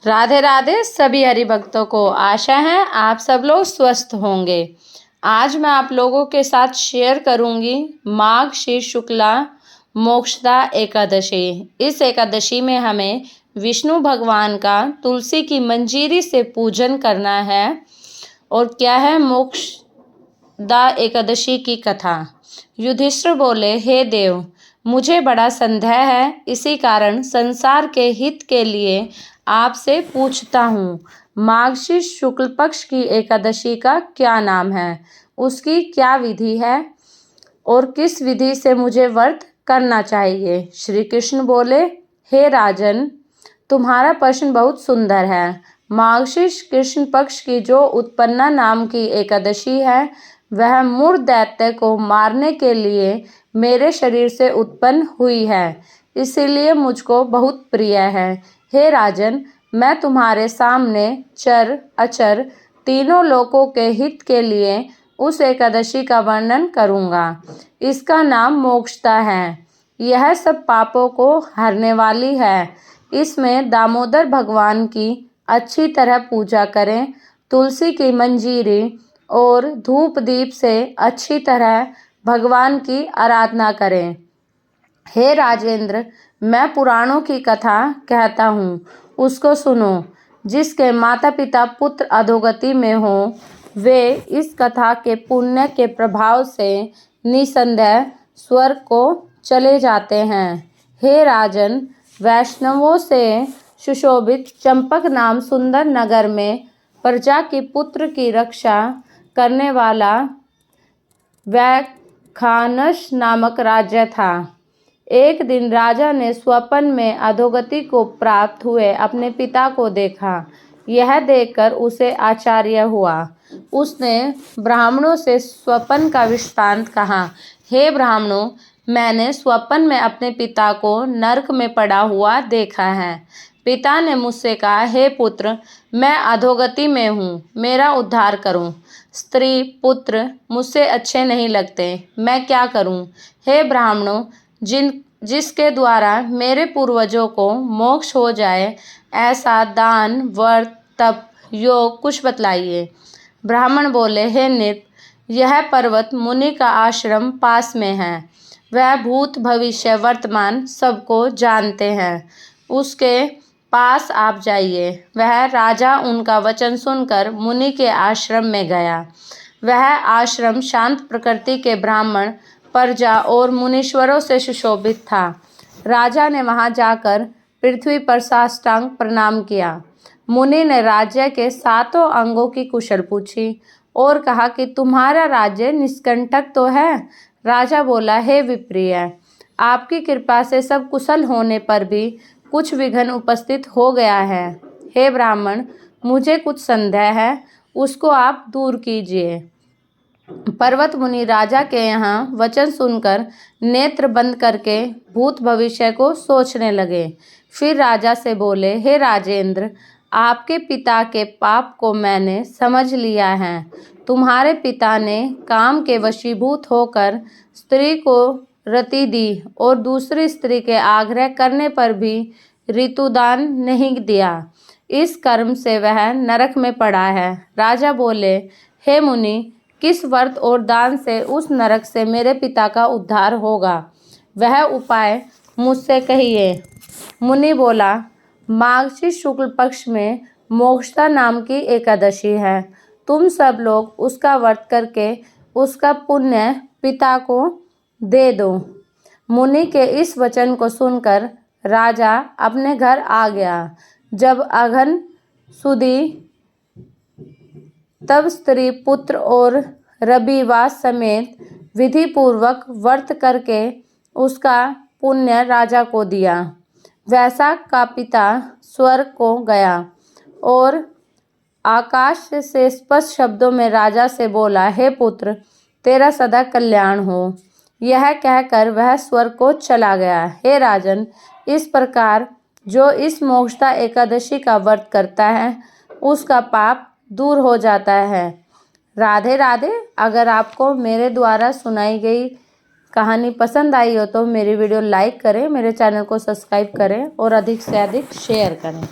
राधे राधे सभी हरि भक्तों को। आशा है आप सब लोग स्वस्थ होंगे। आज मैं आप लोगों के साथ शेयर करूंगी माघ शीर्ष शुक्ला मोक्षदा एकादशी। इस एकादशी में हमें विष्णु भगवान का तुलसी की मंजीरी से पूजन करना है। और क्या है मोक्षदा एकादशी की कथा। युधिष्ठिर बोले, हे देव, मुझे बड़ा संदेह है, इसी कारण संसार के हित के लिए आपसे पूछता हूँ। माघशीर्ष शुक्ल पक्ष की एकादशी का क्या नाम है, उसकी क्या विधि है और किस विधि से मुझे व्रत करना चाहिए। श्री कृष्ण बोले, हे राजन, तुम्हारा प्रश्न बहुत सुंदर है। माघशीर्ष कृष्ण पक्ष की जो उत्पन्ना नाम की एकादशी है, वह मूढ़ दैत्य को मारने के लिए मेरे शरीर से उत्पन्न हुई है, इसीलिए मुझको बहुत प्रिय है। हे राजन, मैं तुम्हारे सामने चर अचर तीनों लोकों के हित के लिए उस एकादशी का वर्णन करूँगा। इसका नाम मोक्षदा है। यह सब पापों को हरने वाली है। इसमें दामोदर भगवान की अच्छी तरह पूजा करें, तुलसी की मंजीरी और धूप दीप से अच्छी तरह भगवान की आराधना करें। हे राजेंद्र, मैं पुराणों की कथा कहता हूँ, उसको सुनो। जिसके माता पिता पुत्र अधोगति में हो, वे इस कथा के पुण्य के प्रभाव से निसंदेह स्वर्ग को चले जाते हैं। हे राजन, वैष्णवों से सुशोभित चंपक नाम सुंदर नगर में प्रजा की पुत्र की रक्षा करने वाला वैखानस नामक राज्य था। एक दिन राजा ने स्वप्न में अधोगति को प्राप्त हुए अपने पिता को देखा। यह देखकर उसे आश्चर्य हुआ। उसने ब्राह्मणों से स्वप्न का वृत्तांत कहा। हे ब्राह्मणों, मैंने स्वप्न में अपने पिता को नरक में पड़ा हुआ देखा है। पिता ने मुझसे कहा, हे पुत्र, मैं अधोगति में हूँ, मेरा उद्धार करूँ। स्त्री पुत्र मुझसे अच्छे नहीं लगते, मैं क्या करूँ। हे ब्राह्मणों, जिसके द्वारा मेरे पूर्वजों को मोक्ष हो जाए, ऐसा दान व्रत तप योग कुछ बतलाइए। ब्राह्मण बोले, हे नृप, यह पर्वत मुनि का आश्रम पास में है। वह भूत भविष्य वर्तमान सबको जानते हैं। उसके पास आप जाइए। वह राजा उनका वचन सुनकर मुनि के आश्रम में गया। वह आश्रम शांत प्रकृति के ब्राह्मण प्रजा और मुनीश्वरों से सुशोभित था। राजा ने वहां जाकर पृथ्वी पर साष्टांग प्रणाम किया। मुनि ने राज्य के 7 अंगों की कुशल पूछी और कहा कि तुम्हारा राज्य निष्कंटक तो है। राजा बोला, हे विप्रिय, आपकी कृपा से सब कुशल होने पर भी कुछ विघ्न उपस्थित हो गया है। हे ब्राह्मण, मुझे कुछ संदेह है, उसको आप दूर कीजिए। पर्वत मुनि राजा के यहाँ वचन सुनकर नेत्र बंद करके भूत भविष्य को सोचने लगे। फिर राजा से बोले, हे राजेंद्र, आपके पिता के पाप को मैंने समझ लिया है। तुम्हारे पिता ने काम के वशीभूत होकर स्त्री को रति दी और दूसरी स्त्री के आग्रह करने पर भी ऋतुदान नहीं दिया। इस कर्म से वह नरक में पड़ा है। राजा बोले, हे मुनि, किस व्रत और दान से उस नरक से मेरे पिता का उद्धार होगा, वह उपाय मुझसे कहिए। मुनि बोला, माघशीर्ष शुक्ल पक्ष में मोक्षदा नाम की एकादशी है। तुम सब लोग उसका व्रत करके उसका पुण्य पिता को दे दो। मुनि के इस वचन को सुनकर राजा अपने घर आ गया। जब अघन सुदी तब स्त्री पुत्र और रविवास समेत विधि पूर्वक व्रत करके उसका पुण्य राजा को दिया। वैसा का पिता स्वर्ग को गया और आकाश से स्पष्ट शब्दों में राजा से बोला, हे पुत्र, तेरा सदा कल्याण हो। यह कहकर वह स्वर्ग को चला गया। हे राजन, इस प्रकार जो इस मोक्षदा एकादशी का व्रत करता है, उसका पाप दूर हो जाता है। राधे राधे। अगर आपको मेरे द्वारा सुनाई गई कहानी पसंद आई हो तो मेरी वीडियो लाइक करें, मेरे चैनल को सब्सक्राइब करें और अधिक से अधिक शेयर करें।